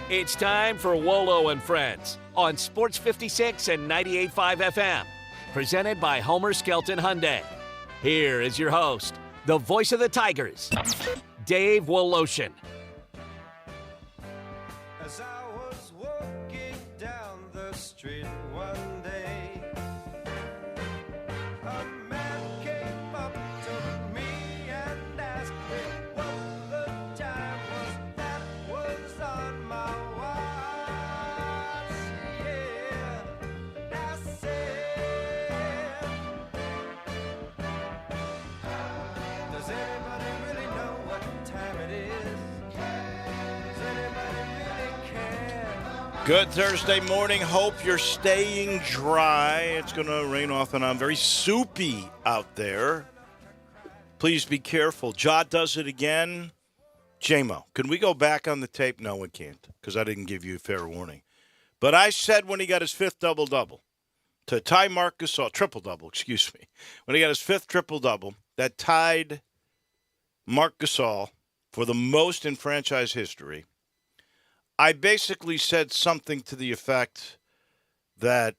It's time for Wolo and Friends on Sports 56 and 98.5 FM. Presented by Homer Skelton Hyundai. Here is your host, the voice of the Tigers, Dave Woloshin. As I was walking down the street one day, a man came up to me and asked me what the time was that was on my watch. Yeah, I said, does anybody really know what time it is? Does anybody really care? Good Thursday morning. Hope you're staying dry. It's going to rain off and on. Very soupy out there. Please be careful. Ja does it again. J-Mo, can we go back on the tape? No, we can't, because I didn't give you a fair warning. But I said when he got his fifth double-double to tie Marc Gasol, triple-double, excuse me. When he got his fifth triple-double, that tied Marc Gasol for the most in franchise history. I basically said something to the effect that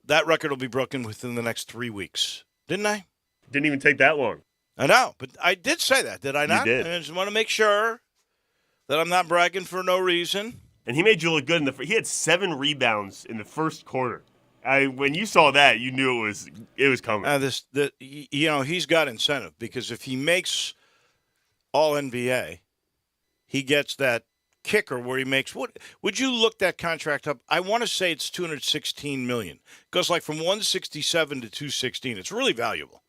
that record will be broken within the next 3 weeks. Didn't I? Didn't even take that long. I know, but I did say that, did I not? You did. And I just want to make sure that I'm not bragging for no reason. And he made you look good in he had 7 rebounds in the first quarter. When you saw that, you knew it was coming. He's got incentive, because if he makes all NBA, he gets that kicker where he makes what would you look that contract up? I want to say it's $216 million. Goes like from 167 to 216. It's really valuable.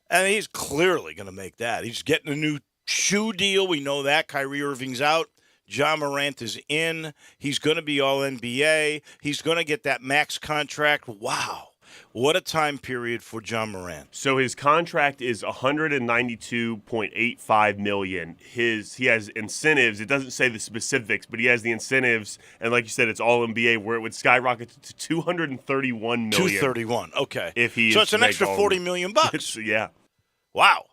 And he's clearly going to make that. He's getting a new shoe deal. We know that. Kyrie Irving's out. Ja Morant is in. He's going to be all NBA. He's going to get that max contract. Wow. What a time period for Ja Morant. So his contract is $192.85 million. He has incentives. It doesn't say the specifics, but he has the incentives, and like you said, it's all NBA, where it would skyrocket to $231 million. 231. Okay. So it's an extra $40 million bucks. Yeah. Wow.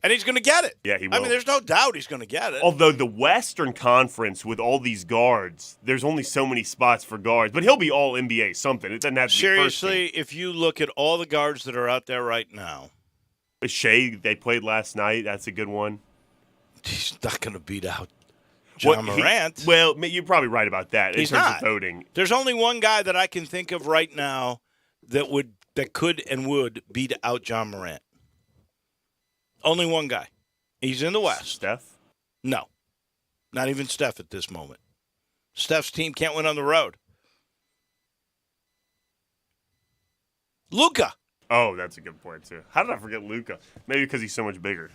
And he's going to get it. Yeah, he will. I mean, there's no doubt he's going to get it. Although the Western Conference, with all these guards, there's only so many spots for guards. But he'll be all NBA something. It doesn't have to be Seriously, first team. if you look at all the guards that are out there right now. Shea, they played last night. That's a good one. He's not going to beat out Ja Morant. You're probably right about that. He's in terms not. of voting. There's only one guy that I can think of right now that could and would beat out Ja Morant. Only one guy. He's in the West. Steph? No. Not even Steph at this moment. Steph's team can't win on the road. Luka. Oh, that's a good point, too. How did I forget Luka? Maybe because he's so much bigger.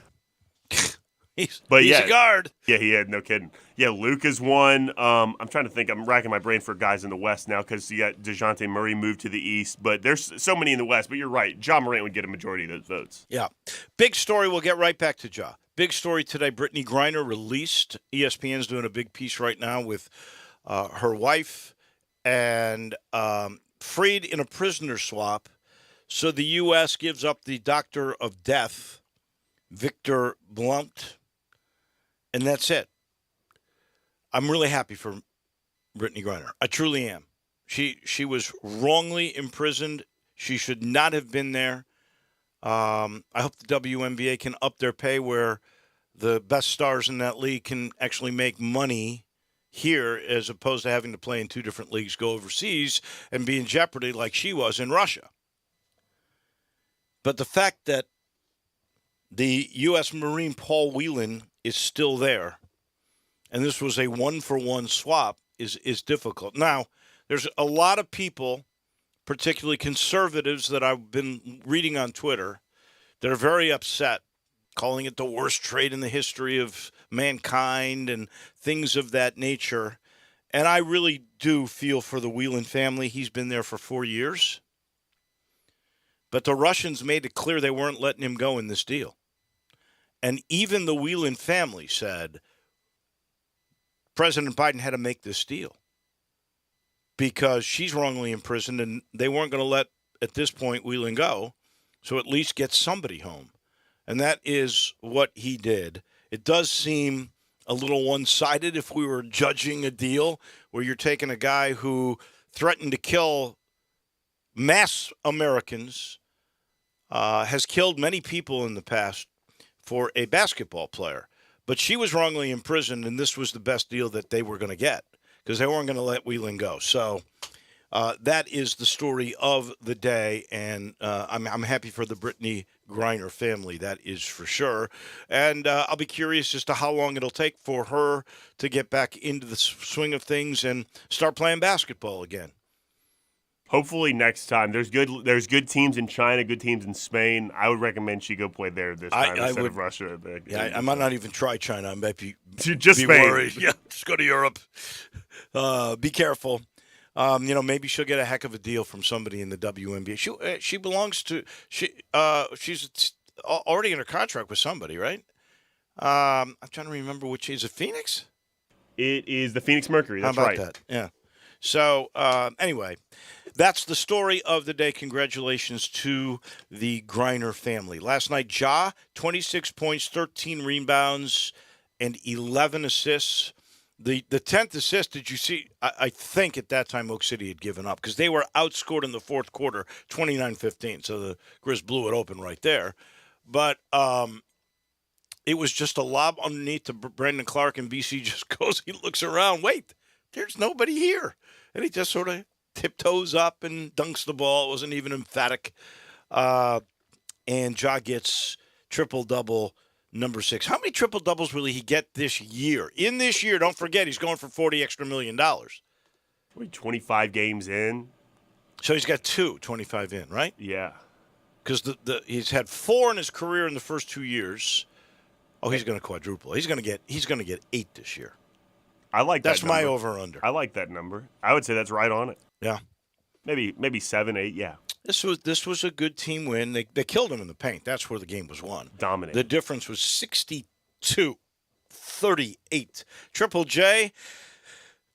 He's a guard. Yeah, he had. No kidding. Yeah, Luka's one. I'm trying to think. I'm racking my brain for guys in the West now, because you got DeJounte Murray moved to the East. But there's so many in the West. But you're right. Ja Morant would get a majority of those votes. Yeah. Big story. We'll get right back to Ja. Big story today. Brittany Griner released. ESPN's doing a big piece right now with her wife, and freed in a prisoner swap. So the U.S. gives up the doctor of death, Victor Blunt, and that's it. I'm really happy for Brittany Griner. I truly am. She was wrongly imprisoned. She should not have been there. I hope the WNBA can up their pay where the best stars in that league can actually make money here, as opposed to having to play in 2 different leagues, go overseas, and be in jeopardy like she was in Russia. But the fact that the U.S. Marine Paul Whelan is still there, and this was a 1-for-1 swap, is difficult. Now, there's a lot of people, particularly conservatives that I've been reading on Twitter, that are very upset, calling it the worst trade in the history of mankind and things of that nature. And I really do feel for the Whelan family. He's been there for 4 years. But the Russians made it clear they weren't letting him go in this deal. And even the Whelan family said President Biden had to make this deal because she's wrongly imprisoned, and they weren't going to let, at this point, Whelan go. So at least get somebody home. And that is what he did. It does seem a little one-sided if we were judging a deal where you're taking a guy who threatened to kill mass Americans, has killed many people in the past for a basketball player. But she was wrongly imprisoned, and this was the best deal that they were going to get because they weren't going to let Whelan go. So that is the story of the day, and I'm happy for the Brittany Griner family, that is for sure. And I'll be curious as to how long it'll take for her to get back into the swing of things and start playing basketball again. Hopefully next time. There's good teams in China, good teams in Spain. I would recommend she go play there this time instead of Russia. I might not even try China. I might be just Spain. Worried. Yeah, just go to Europe. Be careful. Maybe she'll get a heck of a deal from somebody in the WNBA. She belongs to she's already in her contract with somebody, right? I'm trying to remember which is it. Phoenix? It is the Phoenix Mercury. That's How about right. that? Yeah. So anyway, that's the story of the day. Congratulations to the Griner family. Last night, 26 points, 13 rebounds, and 11 assists. The 10th assist, did you see? I think at that time Oak City had given up because they were outscored in the fourth quarter, 29-15. So the Grizz blew it open right there. But it was just a lob underneath to Brandon Clark, and BC just goes, he looks around, wait, there's nobody here. And he just sort of tiptoes up and dunks the ball. It wasn't even emphatic. And Ja gets triple-double. Number 6. How many triple doubles will he get this year? In this year, don't forget, he's going for $40 extra million. 25 games in. So he's got 25 in, right? Yeah. Because he's had 4 in his career in the first 2 years. Oh, he's going to quadruple. He's going to get 8 this year. I like that. That's my over/under. I like that number. I would say that's right on it. Yeah. Maybe 7, 8. Yeah. This was a good team win. They killed him in the paint. That's where the game was won. Dominant. The difference was 62-38. Triple J,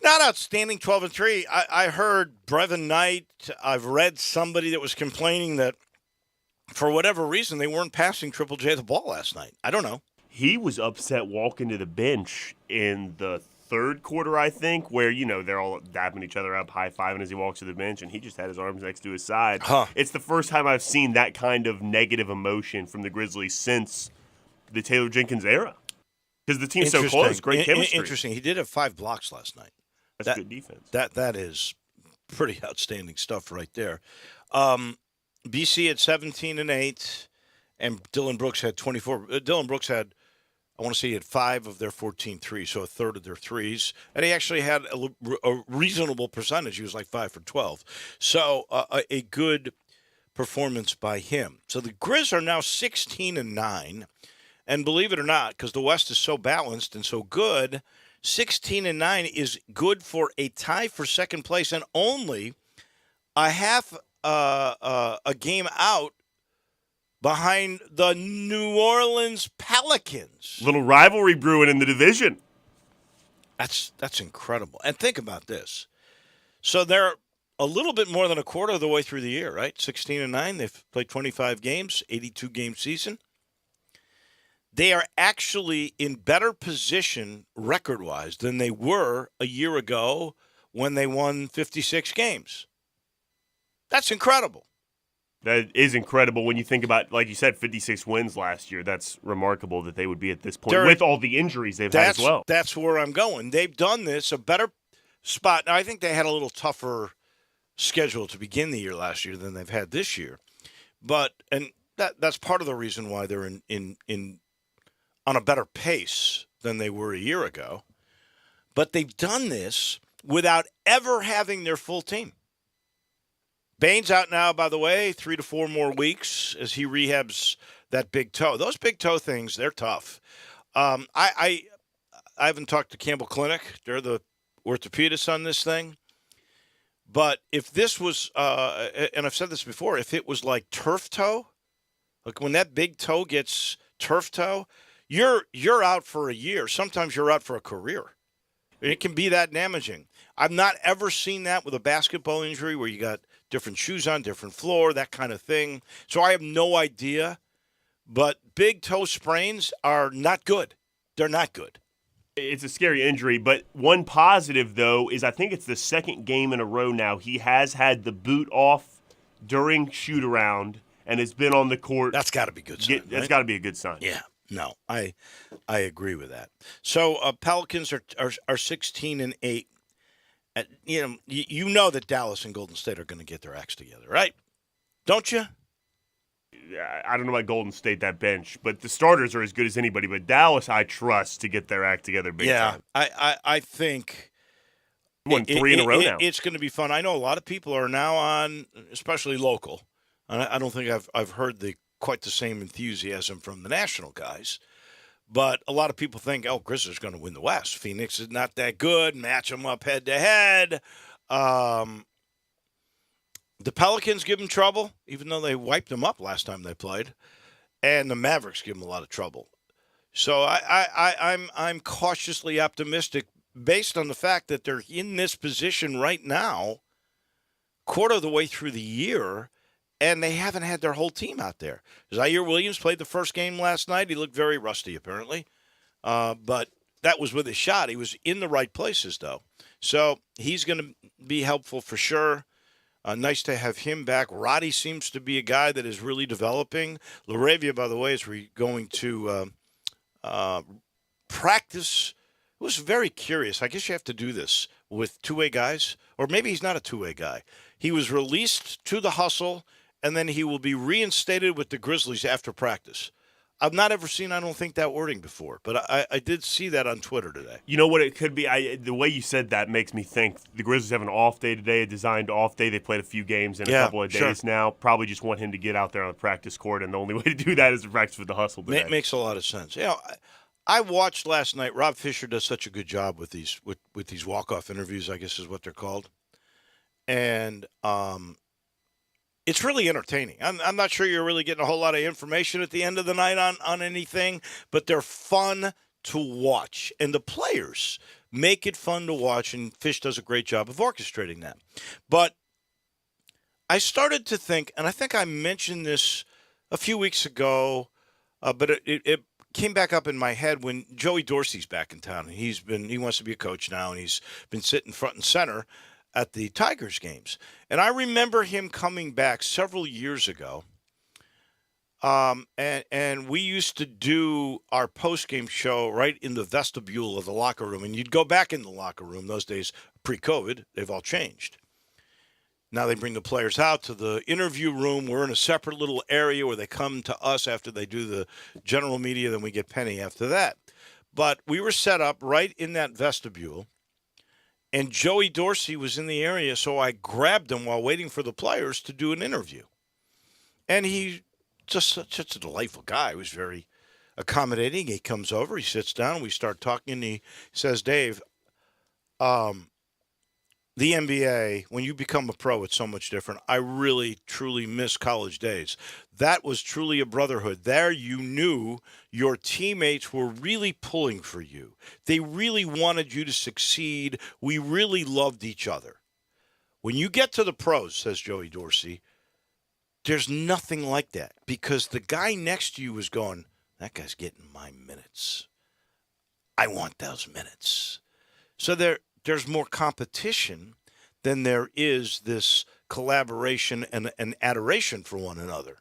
not outstanding, 12-3. I heard Brevin Knight. I've read somebody that was complaining that for whatever reason they weren't passing Triple J the ball last night. I don't know. He was upset walking to the bench in the third quarter, I think, where, they're all dapping each other up, high-fiving as he walks to the bench, and he just had his arms next to his side. Huh. It's the first time I've seen that kind of negative emotion from the Grizzlies since the Taylor Jenkins era. Because the team's so close. Great chemistry. Interesting. He did have 5 blocks last night. That's good defense. That is pretty outstanding stuff right there. BC had 17 and 8, and Dylan Brooks had 24. Dylan Brooks had, I want to say he had 5 of their 14 threes, so a third of their threes. And he actually had a reasonable percentage. He was like 5 for 12. So a good performance by him. So the Grizz are now 16 and 9. And believe it or not, because the West is so balanced and so good, 16 and 9 is good for a tie for second place and only a half a game out behind the New Orleans Pelicans. Little rivalry brewing in the division. That's incredible. And think about this. So they're a little bit more than a quarter of the way through the year, right? 16 and 9. They've played 25 games, 82-game season. They are actually in better position record-wise than they were a year ago when they won 56 games. That's incredible. That is incredible when you think about, like you said, 56 wins last year. That's remarkable that they would be at this point with all the injuries they've had as well. That's where I'm going. They've done this, a better spot. Now, I think they had a little tougher schedule to begin the year last year than they've had this year. And that's part of the reason why they're in on a better pace than they were a year ago. But they've done this without ever having their full team. Bane's out now, by the way, 3 to 4 more weeks as he rehabs that big toe. Those big toe things, they're tough. I haven't talked to Campbell Clinic. They're the orthopedists on this thing. But if this was, and I've said this before, if it was like turf toe, like when that big toe gets turf toe, you're out for a year. Sometimes you're out for a career. It can be that damaging. I've not ever seen that with a basketball injury where you got different shoes on, different floor, that kind of thing. So I have no idea. But big toe sprains are not good. They're not good. It's a scary injury, but one positive, though, is I think it's the second game in a row now. He has had the boot off during shoot-around and has been on the court. That's got to be a good sign, That's right? got to be a good sign. Yeah. No, I agree with that. So Pelicans are 16-8. You know that Dallas and Golden State are going to get their acts together, right? Don't you? I don't know about Golden State, that bench, but the starters are as good as anybody. But Dallas, I trust to get their act together big time. I think won 3 in a row now. It's going to be fun. I know a lot of people are now on, especially local. And I don't think I've heard quite the same enthusiasm from the national guys. But a lot of people think, Grizzlies are going to win the West. Phoenix is not that good. Match them up head to head. The Pelicans give them trouble, even though they wiped them up last time they played, and the Mavericks give them a lot of trouble. So I'm cautiously optimistic based on the fact that they're in this position right now, quarter of the way through the year, and they haven't had their whole team out there. Zaire Williams played the first game last night. He looked very rusty, apparently, but that was with his shot. He was in the right places, though. So he's going to be helpful for sure. Nice to have him back. Roddy seems to be a guy that is really developing. LaRavia, by the way, is going to practice. It was very curious. I guess you have to do this with two-way guys, or maybe he's not a two-way guy. He was released to the hustle, and then he will be reinstated with the Grizzlies after practice. I've not ever seen, I don't think, that wording before, but I did see that on Twitter today. You know what it could be? The way you said that makes me think the Grizzlies have an off day today, a designed off day. They played a few games in a couple of days now. Probably just want him to get out there on the practice court, and the only way to do that is to practice with the hustle today. It makes a lot of sense. I watched last night. Rob Fisher does such a good job with these walk-off interviews, I guess is what they're called. And it's really entertaining. I'm not sure you're really getting a whole lot of information at the end of the night on anything, but they're fun to watch. And the players make it fun to watch, and Fish does a great job of orchestrating that. But I started to think, and I think I mentioned this a few weeks ago, but it came back up in my head when Joey Dorsey's back in town. He wants to be a coach now, and he's been sitting front and center at the Tigers games. And I remember him coming back several years ago, and we used to do our post-game show right in the vestibule of the locker room. And you'd go back in the locker room. Those days, pre-COVID, they've all changed. Now they bring the players out to the interview room. We're in a separate little area where they come to us after they do the general media. Then we get Penny after that. But we were set up right in that vestibule. And Joey Dorsey was in the area, so I grabbed him while waiting for the players to do an interview. And he's just such a delightful guy. He was very accommodating. He comes over, he sits down, we start talking, and he says, Dave, the NBA, when you become a pro, it's so much different. I really, truly miss college days. That was truly a brotherhood. There you knew your teammates were really pulling for you. They really wanted you to succeed. We really loved each other. When you get to the pros, says Joey Dorsey, there's nothing like that because the guy next to you is going, that guy's getting my minutes. I want those minutes. So there's more competition than there is this collaboration and adoration for one another.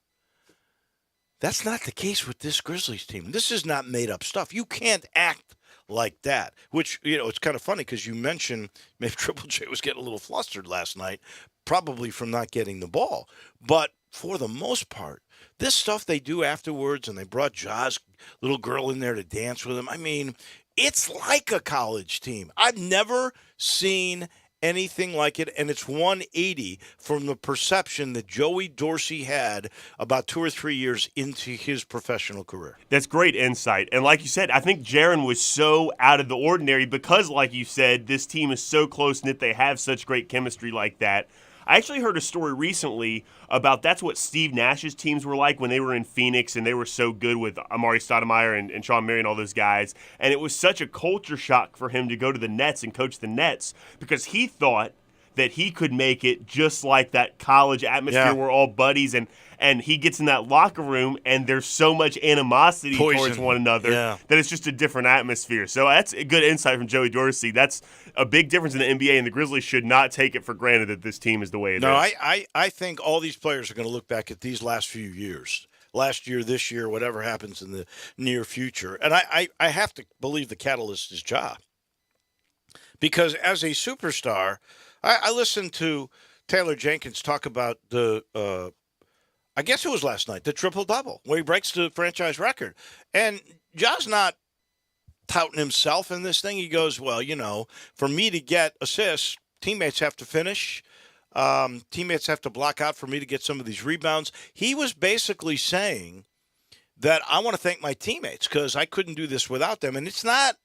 That's not the case with this Grizzlies team. This is not made up stuff. You can't act like that, which, it's kind of funny because you mentioned maybe Triple J was getting a little flustered last night, probably from not getting the ball. But for the most part, this stuff they do afterwards, and they brought Ja's little girl in there to dance with him. I mean, it's like a college team. I've never seen anything like it, and it's 180 from the perception that Joey Dorsey had about 2 or 3 years into his professional career. That's great insight. And like you said, I think Jaren was so out of the ordinary because, like you said, this team is so close-knit. They have such great chemistry like that. I actually heard a story recently about that's what Steve Nash's teams were like when they were in Phoenix and they were so good with Amari Stoudemire and Sean Marion, all those guys. And it was such a culture shock for him to go to the Nets and coach the Nets because he thought that he could make it just like that college atmosphere. We're all buddies. And and he gets in that locker room, and there's so much animosity Poison. towards one another that it's just a different atmosphere. So that's a good insight from Joey Dorsey. That's a big difference in the NBA, and the Grizzlies should not take it for granted that this team is the way it is. No, I think all these players are going to look back at these last few years. Last year, this year, whatever happens in the near future. And I have to believe the catalyst is Ja. Because as a superstar, I listened to Taylor Jenkins talk about I guess it was last night, the triple-double, where he breaks the franchise record. And Ja's not touting himself in this thing. He goes, well, for me to get assists, teammates have to finish. Teammates have to block out for me to get some of these rebounds. He was basically saying that I want to thank my teammates because I couldn't do this without them. And it's not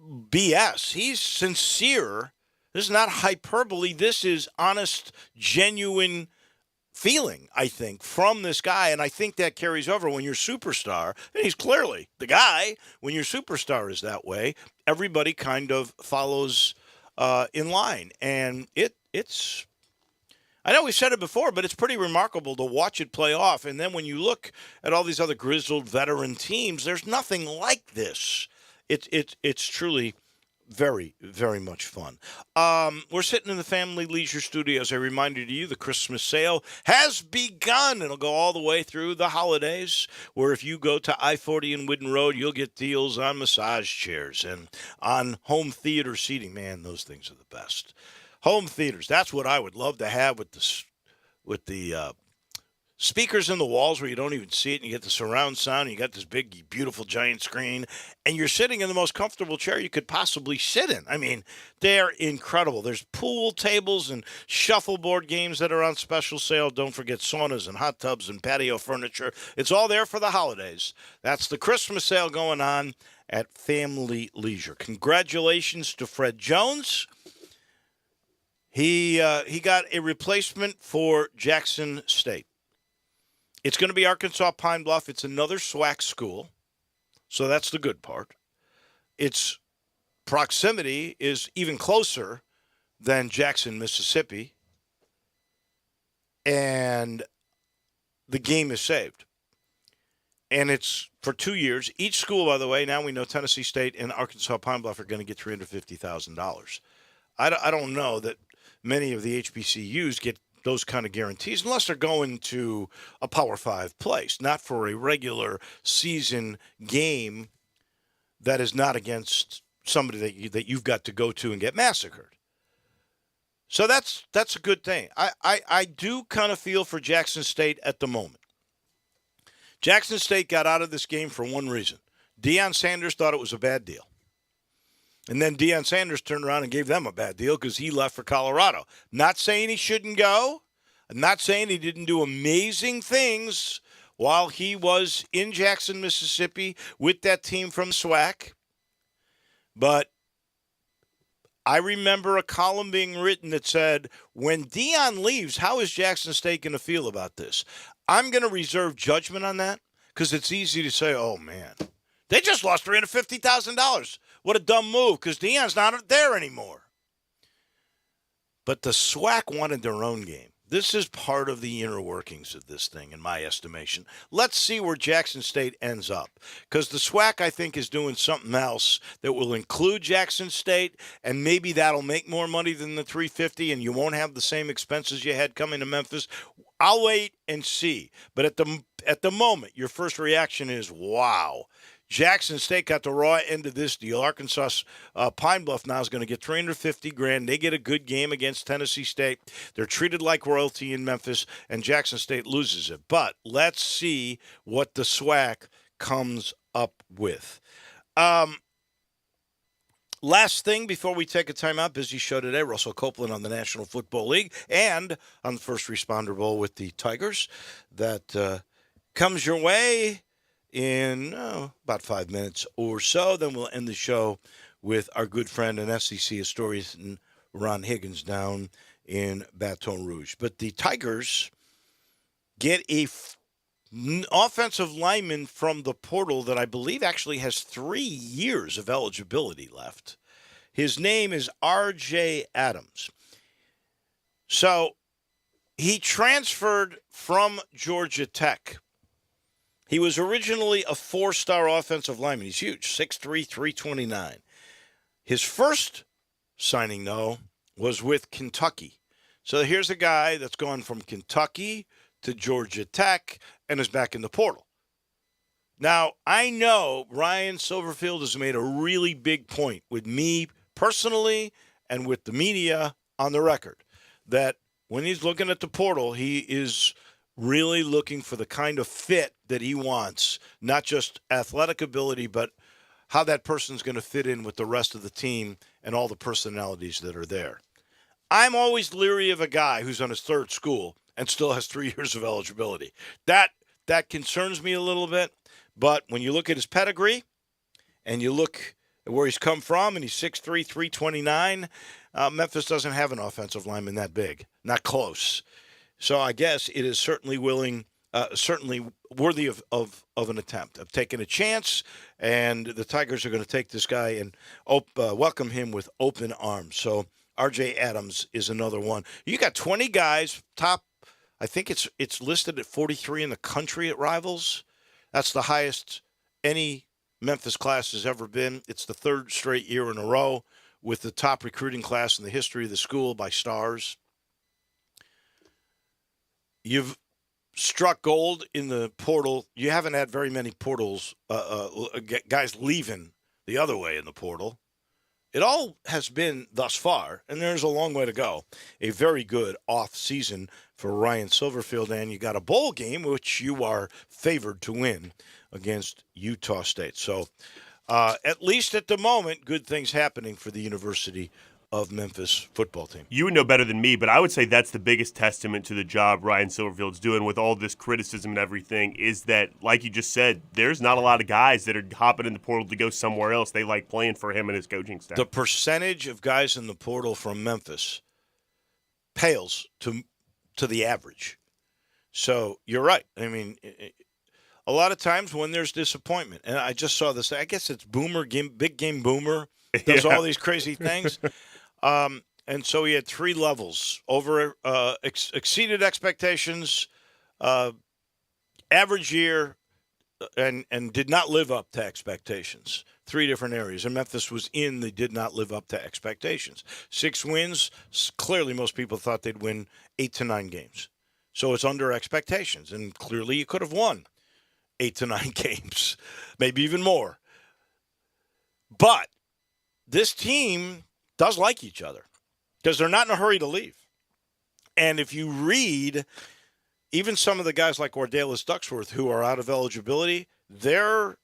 BS. He's sincere. This is not hyperbole. This is honest, genuine feeling, I think, from this guy. And I think that carries over when you're a superstar. And he's clearly the guy. When your superstar is that way, everybody kind of follows in line. And it's I know we've said it before, but it's pretty remarkable to watch it play off. And then when you look at all these other grizzled veteran teams, there's nothing like this. It's truly very, very much fun. We're sitting in the Family Leisure Studio. As a reminder to you, the Christmas sale has begun. It'll go all the way through the holidays, where if you go to I-40 and Whidden Road, you'll get deals on massage chairs and on home theater seating. Man, those things are the best. Home theaters, that's what I would love to have with the speakers in the walls where you don't even see it, and you get the surround sound, and you got this big, beautiful, giant screen, and you're sitting in the most comfortable chair you could possibly sit in. I mean, they're incredible. There's pool tables and shuffleboard games that are on special sale. Don't forget saunas and hot tubs and patio furniture. It's all there for the holidays. That's the Christmas sale going on at Family Leisure. Congratulations to Fred Jones. He got a replacement for Jackson State. It's going to be Arkansas Pine Bluff. It's another SWAC school, so that's the good part. Its proximity is even closer than Jackson, Mississippi, and the game is saved. And it's for 2 years. Each school, by the way, now we know Tennessee State and Arkansas Pine Bluff are going to get $350,000. I don't know that many of the HBCUs get those kind of guarantees unless they're going to a Power 5 place, not for a regular season game that is not against somebody that you've got to go to and get massacred. So that's a good thing. I do kind of feel for Jackson State at the moment. Jackson State got out of this game for one reason. Deion Sanders thought it was a bad deal. And then Deion Sanders turned around and gave them a bad deal because he left for Colorado. Not saying he shouldn't go. I'm not saying he didn't do amazing things while he was in Jackson, Mississippi with that team from SWAC. But I remember a column being written that said, when Deion leaves, how is Jackson State going to feel about this? I'm going to reserve judgment on that because it's easy to say, oh, man, they just lost $350,000. What a dumb move, because Deion's not there anymore. But the SWAC wanted their own game. This is part of the inner workings of this thing, in my estimation. Let's see where Jackson State ends up, because the SWAC, I think, is doing something else that will include Jackson State, and maybe that'll make more money than the $350, and you won't have the same expenses you had coming to Memphis. I'll wait and see. But at the moment, your first reaction is, wow. Jackson State got the raw end of this deal. Arkansas Pine Bluff now is going to get $350,000. They get a good game against Tennessee State. They're treated like royalty in Memphis, and Jackson State loses it. But let's see what the SWAC comes up with. Last thing before we take a timeout, busy show today. Russell Copeland on the National Football League and on the First Responder Bowl with the Tigers. That comes your way in about 5 minutes or so. Then we'll end the show with our good friend and SEC historian Ron Higgins down in Baton Rouge. But the Tigers get a offensive lineman from the portal that I believe actually has 3 years of eligibility left. His name is R.J. Adams. So He transferred from Georgia Tech. He was originally a 4-star offensive lineman. He's huge, 6'3", 329. His first signing, though, was with Kentucky. So here's a guy that's gone from Kentucky to Georgia Tech and is back in the portal. Now, I know Ryan Silverfield has made a really big point with me personally and with the media on the record that when he's looking at the portal, he is really looking for the kind of fit that he wants, not just athletic ability, but how that person's going to fit in with the rest of the team and all the personalities that are there. I'm always leery of a guy who's on his third school and still has 3 years of eligibility. That concerns me a little bit. But when you look at his pedigree and you look at where he's come from, and he's 6'3", 329, Memphis doesn't have an offensive lineman that big, not close. So I guess it is certainly certainly worthy of an attempt, of taking a chance, and the Tigers are going to take this guy and welcome him with open arms. So R.J. Adams is another one. You got 20 guys, top, I think it's listed at 43 in the country at Rivals. That's the highest any Memphis class has ever been. It's the third straight year in a row with the top recruiting class in the history of the school by Stars. You've struck gold in the portal. You haven't had very many portals, guys leaving the other way in the portal. It all has been thus far, and there's a long way to go. A very good off season for Ryan Silverfield, and you got a bowl game, which you are favored to win against Utah State. So at least at the moment, good things happening for the University of Memphis football team. You would know better than me, but I would say that's the biggest testament to the job Ryan Silverfield's doing with all this criticism and everything is that, like you just said, there's not a lot of guys that are hopping in the portal to go somewhere else. They like playing for him and his coaching staff. The percentage of guys in the portal from Memphis pales to the average. So you're right. I mean, a lot of times when there's disappointment, and I just saw this, I guess it's Big Game Boomer does all these crazy things. And so he had 3 levels: exceeded expectations, average year, and did not live up to expectations. 3 different areas. And Memphis was in the did not live up to expectations. 6 wins. Clearly, most people thought they'd win 8 to 9 games. So it's under expectations. And clearly, you could have won 8 to 9 games, maybe even more. But this team does like each other because they're not in a hurry to leave. And if you read even some of the guys like Ordalis Ducksworth who are out of eligibility, their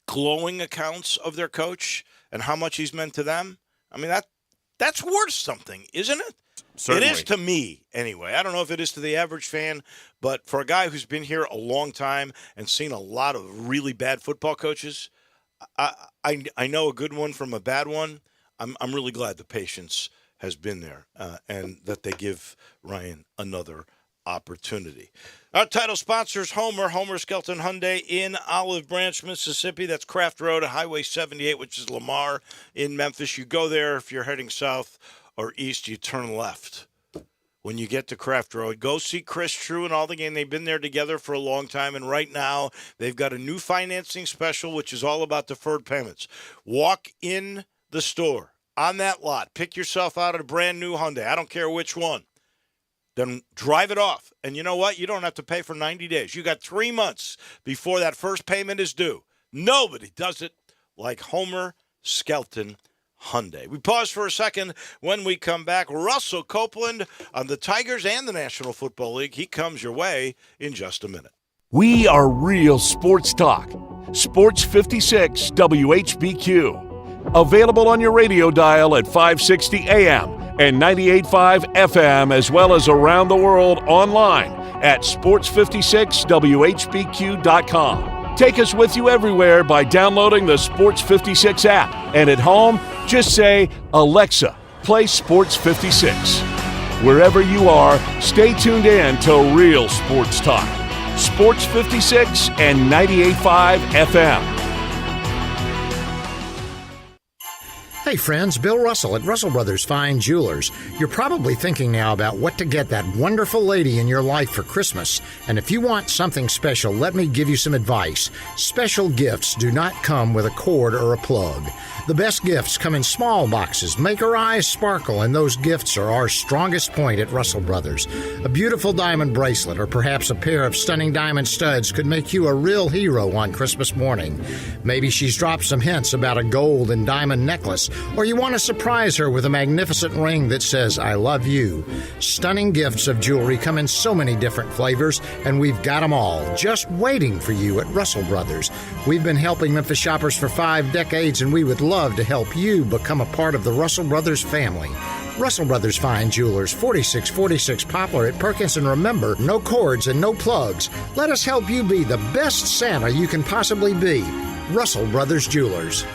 glowing accounts of their coach and how much he's meant to them, I mean, that's worth something, isn't it? Certainly. It is to me, anyway. I don't know if it is to the average fan, but for a guy who's been here a long time and seen a lot of really bad football coaches, I know a good one from a bad one. I'm really glad the patience has been there and that they give Ryan another opportunity. Our title sponsors Homer Skelton Hyundai in Olive Branch, Mississippi. That's Craft Road, Highway 78, which is Lamar in Memphis. You go there if you're heading south or east, you turn left. When you get to Craft Road, go see Chris True and all the gang. They've been there together for a long time, and right now they've got a new financing special, which is all about deferred payments. Walk in the store on that lot. Pick yourself out a brand new Hyundai. I don't care which one. Then drive it off. And you know what? You don't have to pay for 90 days. You got 3 months before that first payment is due. Nobody does it like Homer Skelton Hyundai. We pause for a second. When we come back, Russell Copeland on the Tigers and the National Football League. He comes your way in just a minute. We are real sports talk. Sports 56 WHBQ. Available on your radio dial at 560 AM and 98.5 FM, as well as around the world online at sports56whbq.com. Take us with you everywhere by downloading the Sports 56 app. And at home, just say, Alexa, play Sports 56. Wherever you are, stay tuned in to Real Sports Talk. Sports 56 and 98.5 FM. Hey friends, Bill Russell at Russell Brothers Fine Jewelers. You're probably thinking now about what to get that wonderful lady in your life for Christmas. And if you want something special, let me give you some advice. Special gifts do not come with a cord or a plug. The best gifts come in small boxes, make her eyes sparkle, and those gifts are our strongest point at Russell Brothers. A beautiful diamond bracelet or perhaps a pair of stunning diamond studs could make you a real hero on Christmas morning. Maybe she's dropped some hints about a gold and diamond necklace, or you want to surprise her with a magnificent ring that says, I love you. Stunning gifts of jewelry come in so many different flavors, and we've got them all just waiting for you at Russell Brothers. We've been helping Memphis shoppers for 5 decades, and we would love to help you become a part of the Russell Brothers family. Russell Brothers Fine Jewelers, 4646 Poplar at Perkins, and remember, no cords and no plugs. Let us help you be the best Santa you can possibly be. Russell Brothers Jewelers.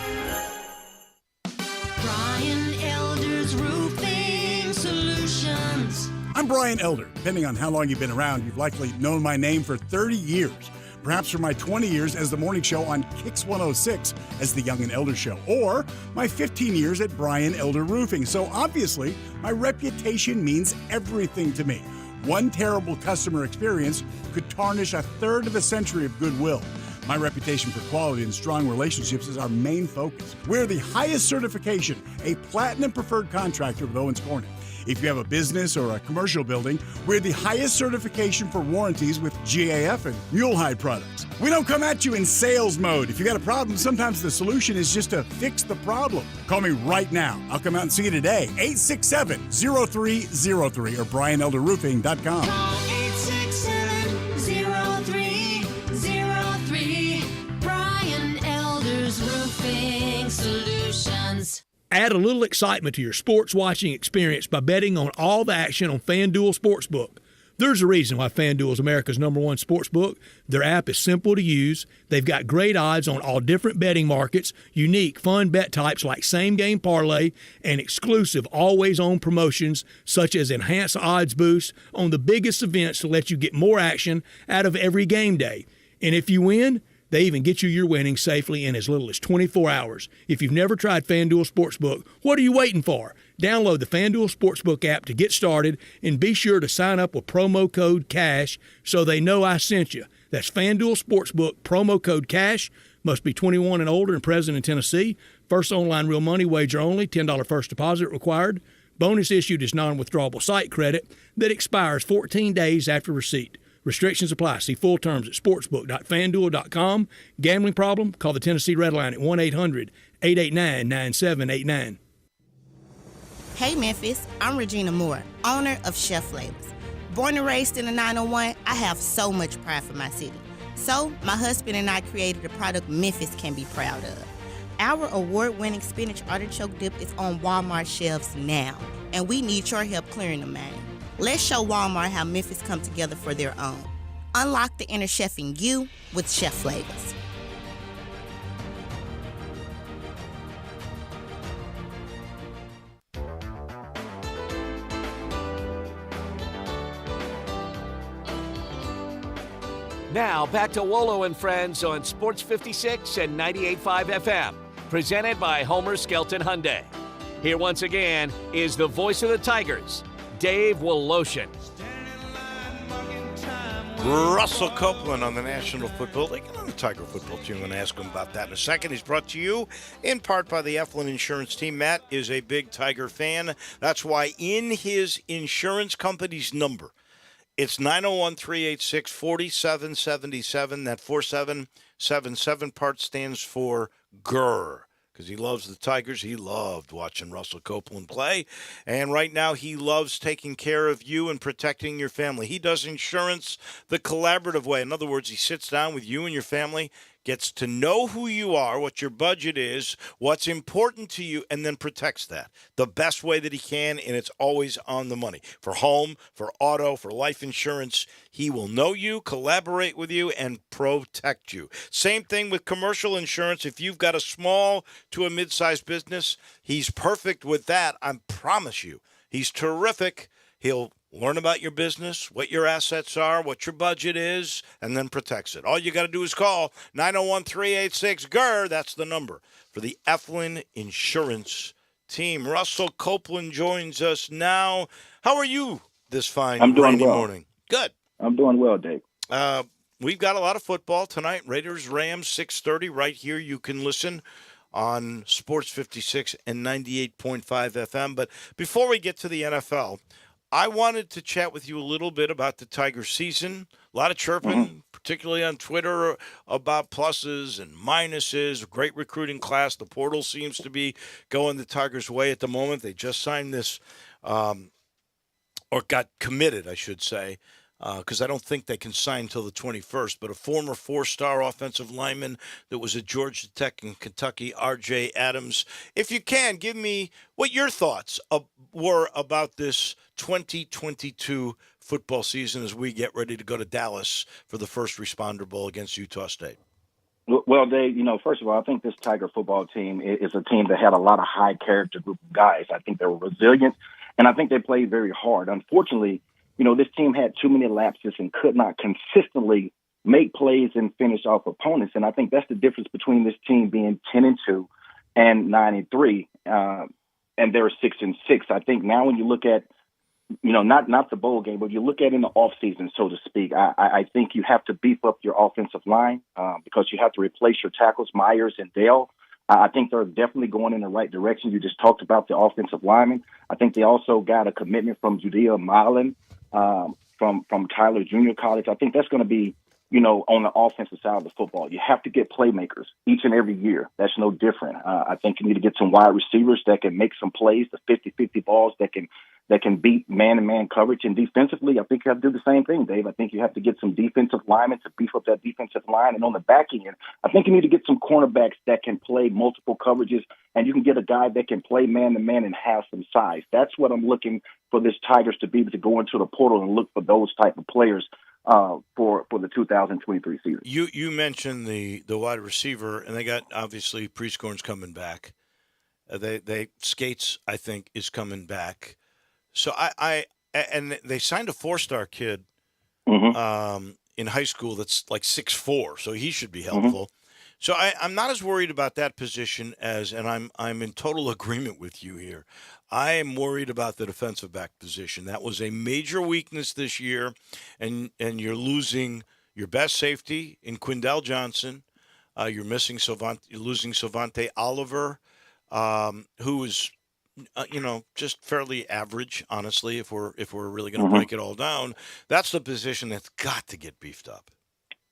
Brian Elder's Roofing Solutions. I'm Brian Elder. Depending on how long you've been around, you've likely known my name for 30 years. Perhaps for my 20 years as the morning show on Kix 106 as the Young and Elder Show, or my 15 years at Brian Elder Roofing. So obviously, my reputation means everything to me. One terrible customer experience could tarnish a third of a century of goodwill. My reputation for quality and strong relationships is our main focus. We're the highest certification, a platinum preferred contractor with Owens Corning. If you have a business or a commercial building, we're the highest certification for warranties with GAF and Mulehide products. We don't come at you in sales mode. If you got a problem, sometimes the solution is just to fix the problem. Call me right now. I'll come out and see you today. 867-0303 or BrianElderRoofing.com. Call 867-0303. Brian Elder's Roofing Solutions. Add a little excitement to your sports watching experience by betting on all the action on FanDuel Sportsbook. There's a reason why FanDuel is America's #1 sportsbook. Their app is simple to use. They've got great odds on all different betting markets, unique, fun bet types like same-game parlay, and exclusive always-on promotions such as enhanced odds boost on the biggest events to let you get more action out of every game day. And if you win, they even get you your winnings safely in as little as 24 hours. If you've never tried FanDuel Sportsbook, what are you waiting for? Download the FanDuel Sportsbook app to get started and be sure to sign up with promo code CASH so they know I sent you. That's FanDuel Sportsbook, promo code CASH. Must be 21 and older and present in Tennessee. First online real money wager only, $10 first deposit required. Bonus issued is non-withdrawable site credit that expires 14 days after receipt. Restrictions apply. See full terms at sportsbook.fanduel.com. Gambling problem? Call the Tennessee Red Line at 1-800-889-9789. Hey Memphis, I'm Regina Moore, owner of Chef Flavors. Born and raised in the 901, I have so much pride for my city. So, my husband and I created a product Memphis can be proud of. Our award-winning spinach artichoke dip is on Walmart shelves now, and we need your help clearing the main. Let's show Walmart how Memphis come together for their own. Unlock the inner chef in you with Chef Flavors. Now back to Wolo and Friends on Sports 56 and 98.5 FM. Presented by Homer Skelton Hyundai. Here once again is the voice of the Tigers, Dave Woloshin. Russell Copeland on the National Football League and on the Tiger football team. I'm going to ask him about that in a second. He's brought to you in part by the Eflin Insurance Team. Matt is a big Tiger fan. That's why in his insurance company's number, it's 901-386-4777. That 4777 part stands for GER. Because he loves the Tigers. He loved watching Russell Copeland play. And right now he loves taking care of you and protecting your family. He does insurance the collaborative way. In other words, he sits down with you and your family, gets to know who you are, what your budget is, what's important to you, and then protects that the best way that he can, and it's always on the money. For home, for auto, for life insurance, he will know you, collaborate with you, and protect you. Same thing with commercial insurance. If you've got a small to a mid-sized business, he's perfect with that, I promise you. He's terrific. He'll learn about your business, what your assets are, what your budget is, and then protects it. All you got to do is call 901-386-GER. That's the number for the Eflin Insurance team. Russell Copeland joins us now. How are you this fine I'm doing rainy well. morning? Good. I'm doing well, Dave. We've got a lot of football tonight. Raiders, Rams, 6:30 right here. You can listen on Sports 56 and 98.5 FM. But before we get to the NFL, I wanted to chat with you a little bit about the Tiger season. A lot of chirping, particularly on Twitter, about pluses and minuses. Great recruiting class. The portal seems to be going the Tigers' way at the moment. They just signed this, or got committed, I should say, because I don't think they can sign until the 21st, but a former four-star offensive lineman that was at Georgia Tech and Kentucky, R.J. Adams. If you can, give me what your thoughts were about this 2022 football season as we get ready to go to Dallas for the First Responder Bowl against Utah State. Well, Dave, first of all, I think this Tiger football team is a team that had a lot of high-character group of guys. I think they were resilient, and I think they played very hard. Unfortunately, this team had too many lapses and could not consistently make plays and finish off opponents. And I think that's the difference between this team being 10-2 and 9-3, and they're 6-6. I think now when you look at, not the bowl game, but you look at in the offseason, so to speak, I think you have to beef up your offensive line because you have to replace your tackles, Myers and Dale. I think they're definitely going in the right direction. You just talked about the offensive linemen. I think they also got a commitment from Judea Marlin, from Tyler Junior College. I think that's going to be, on the offensive side of the football. You have to get playmakers each and every year. That's no different. I think you need to get some wide receivers that can make some plays, the 50-50 balls that can beat man-to-man coverage. And defensively, I think you have to do the same thing, Dave. I think you have to get some defensive linemen to beef up that defensive line. And on the back end, I think you need to get some cornerbacks that can play multiple coverages, and you can get a guy that can play man-to-man and have some size. That's what I'm looking for this Tigers to be able to go into the portal and look for those type of players for the 2023 season. You mentioned the wide receiver, and they got, obviously, Prescorn's coming back. They Skates, I think, is coming back. So and they signed a four-star kid in high school that's like 6'4", so he should be helpful. So I'm not as worried about that position and I'm in total agreement with you here. I am worried about the defensive back position. That was a major weakness this year, and you're losing your best safety in Quindell Johnson. You're losing Savante Oliver, who is just fairly average, honestly, if we're really going to break it all down. That's the position that's got to get beefed up.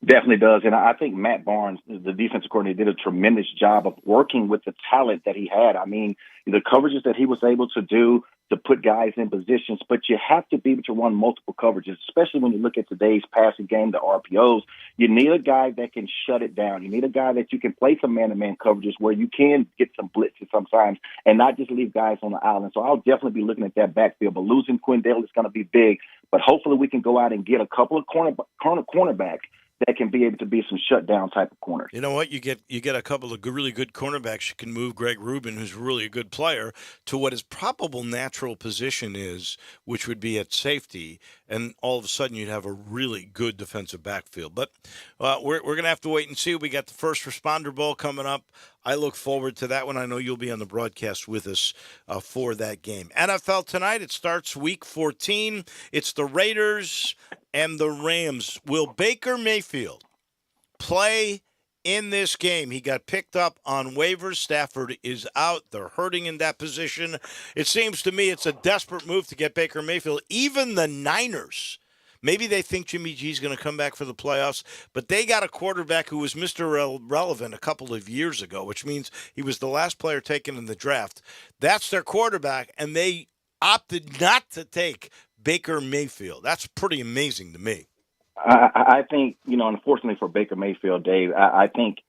Definitely does. And I think Matt Barnes, the defensive coordinator, did a tremendous job of working with the talent that he had. I mean, the coverages that he was able to do to put guys in positions, but you have to be able to run multiple coverages, especially when you look at today's passing game, the RPOs. You need a guy that can shut it down. You need a guy that you can play some man-to-man coverages where you can get some blitzes sometimes and not just leave guys on the island. So I'll definitely be looking at that backfield. But losing Quindell is going to be big. But hopefully we can go out and get a couple of cornerbacks that can be able to be some shutdown type of corners. You know what? You get a couple of really good cornerbacks. You can move Greg Rubin, who's really a good player, to what his probable natural position is, which would be at safety, and all of a sudden you'd have a really good defensive backfield. But we're going to have to wait and see. We got the First Responder Bowl coming up. I look forward to that one. I know you'll be on the broadcast with us for that game. NFL tonight, it starts Week 14. It's the Raiders and the Rams. Will Baker Mayfield play in this game? He got picked up on waivers. Stafford is out. They're hurting in that position. It seems to me it's a desperate move to get Baker Mayfield. Even the Niners, maybe they think Jimmy G's going to come back for the playoffs, but they got a quarterback who was Mr. Relevant a couple of years ago, which means he was the last player taken in the draft. That's their quarterback, and they opted not to take Baker Mayfield. That's pretty amazing to me. I think, unfortunately for Baker Mayfield, Dave, I think,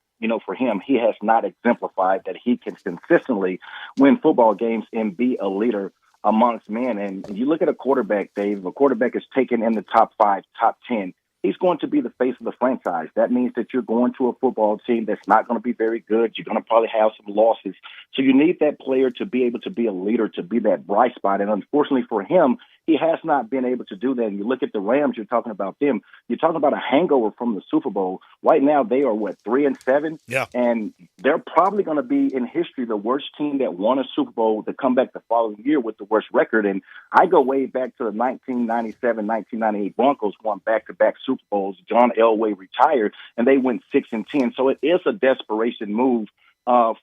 for him, he has not exemplified that he can consistently win football games and be a leader amongst men. And you look at a quarterback, Dave, a quarterback is taken in the top 5, top 10. he's going to be the face of the franchise. That means that you're going to a football team that's not going to be very good. You're going to probably have some losses. So you need that player to be able to be a leader, to be that bright spot. And unfortunately for him, he has not been able to do that. And you look at the Rams, you're talking about them. You're talking about a hangover from the Super Bowl. Right now, they are, 3-7? Yeah. And they're probably going to be in history the worst team that won a Super Bowl to come back the following year with the worst record. And I go way back to the 1997, 1998 Broncos won back-to-back Super Bowls. John Elway retired, and they went 6-10. So it is a desperation move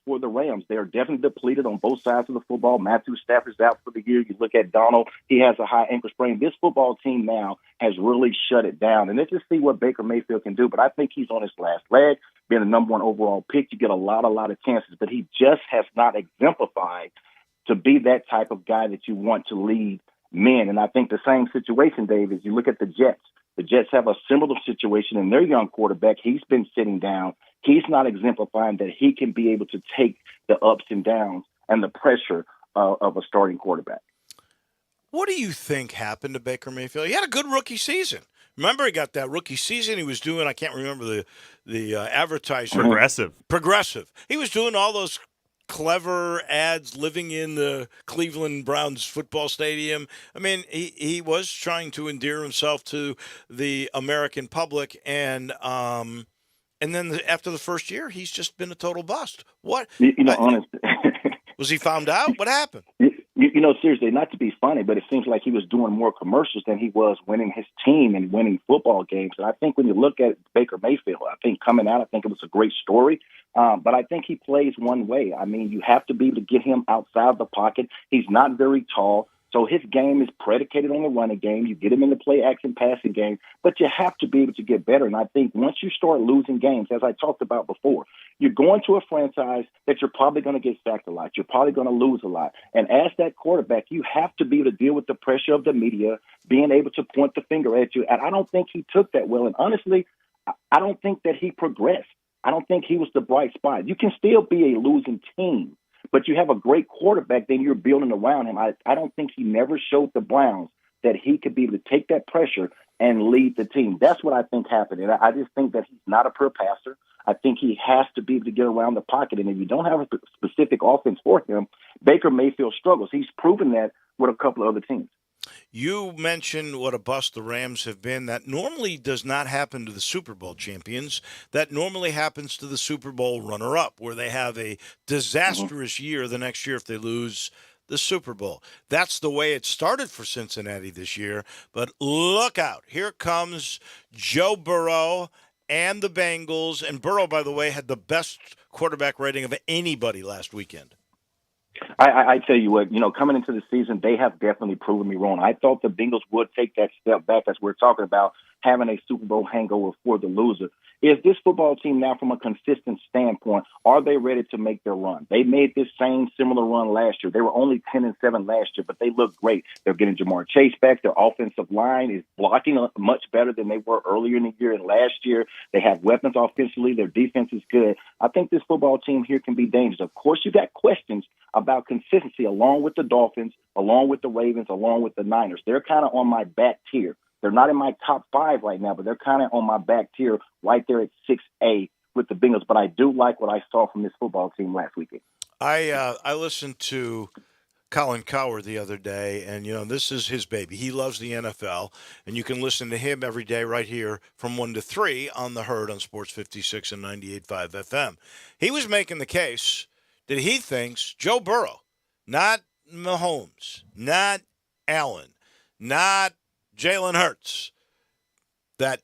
for the Rams. They are definitely depleted on both sides of the football. Matthew Stafford's out for the year. You look at Donald, he has a high ankle sprain. This football team now has really shut it down. And let's just see what Baker Mayfield can do. But I think he's on his last leg. Being the number one overall pick, you get a lot of chances. But he just has not exemplified to be that type of guy that you want to lead men. And I think the same situation, Dave, is you look at the Jets. The Jets have a similar situation in their young quarterback. He's been sitting down. He's not exemplifying that he can be able to take the ups and downs and the pressure of a starting quarterback. What do you think happened to Baker Mayfield? He had a good rookie season. Remember, he got that rookie season. He was doing, I can't remember the advertising. Progressive. He was doing all those clever ads, living in the Cleveland Browns football stadium. I mean, he was trying to endear himself to the American public, and then after the first year, he's just been a total bust. What? Honest. Was he found out? What happened? Seriously, not to be funny, but it seems like he was doing more commercials than he was winning his team and winning football games. And I think when you look at Baker Mayfield, I think coming out, I think it was a great story. But I think he plays one way. I mean, you have to be able to get him outside the pocket. He's not very tall. So his game is predicated on the running game. You get him in the play-action passing game, but you have to be able to get better. And I think once you start losing games, as I talked about before, you're going to a franchise that you're probably going to get sacked a lot. You're probably going to lose a lot. And as that quarterback, you have to be able to deal with the pressure of the media, being able to point the finger at you. And I don't think he took that well. And honestly, I don't think that he progressed. I don't think he was the bright spot. You can still be a losing team, but you have a great quarterback, then you're building around him. I don't think he never showed the Browns that he could be able to take that pressure and lead the team. That's what I think happened. And I just think that he's not a pure passer. I think he has to be able to get around the pocket. And if you don't have a specific offense for him, Baker Mayfield struggles. He's proven that with a couple of other teams. You mentioned what a bust the Rams have been. That normally does not happen to the Super Bowl champions. That normally happens to the Super Bowl runner-up, where they have a disastrous year the next year if they lose the Super Bowl. That's the way it started for Cincinnati this year. But look out. Here comes Joe Burrow and the Bengals. And Burrow, by the way, had the best quarterback rating of anybody last weekend. I tell you what, coming into the season, they have definitely proven me wrong. I thought the Bengals would take that step back, as we're talking about having a Super Bowl hangover for the loser. Is this football team now, from a consistent standpoint, are they ready to make their run? They made this same similar run last year. They were only 10-7 last year, but they look great. They're getting Jamar Chase back. Their offensive line is blocking much better than they were earlier in the year and last year. They have weapons offensively. Their defense is good. I think this football team here can be dangerous. Of course, you got questions about consistency, along with the Dolphins, along with the Ravens, along with the Niners. They're kind of on my back tier. They're not in my top 5 right now, but they're kind of on my back tier right there at 6A with the Bengals. But I do like what I saw from this football team last weekend. I listened to Colin Cowherd the other day, and, this is his baby. He loves the NFL, and you can listen to him every day right here from 1 to 3 on The Herd on Sports 56 and 98.5 FM. He was making the case that he thinks Joe Burrow, not Mahomes, not Allen, not Jalen Hurts, that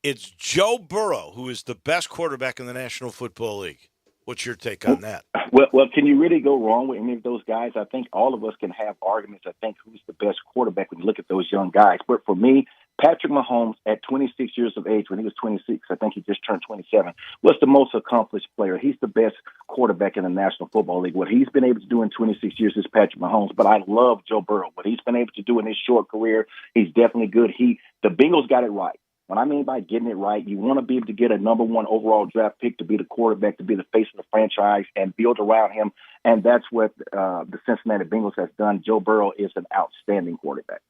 it's Joe Burrow who is the best quarterback in the National Football League. What's your take on that? Well, can you really go wrong with any of those guys? I think all of us can have arguments. I think who's the best quarterback when you look at those young guys. But for me, Patrick Mahomes, at 26 years of age, when he was 26, I think he just turned 27, was the most accomplished player. He's the best quarterback in the National Football League. What he's been able to do in 26 years is Patrick Mahomes. But I love Joe Burrow. What he's been able to do in his short career, he's definitely good. The Bengals got it right. What I mean by getting it right, you want to be able to get a number 1 overall draft pick to be the quarterback, to be the face of the franchise, and build around him. And that's what the Cincinnati Bengals has done. Joe Burrow is an outstanding quarterback.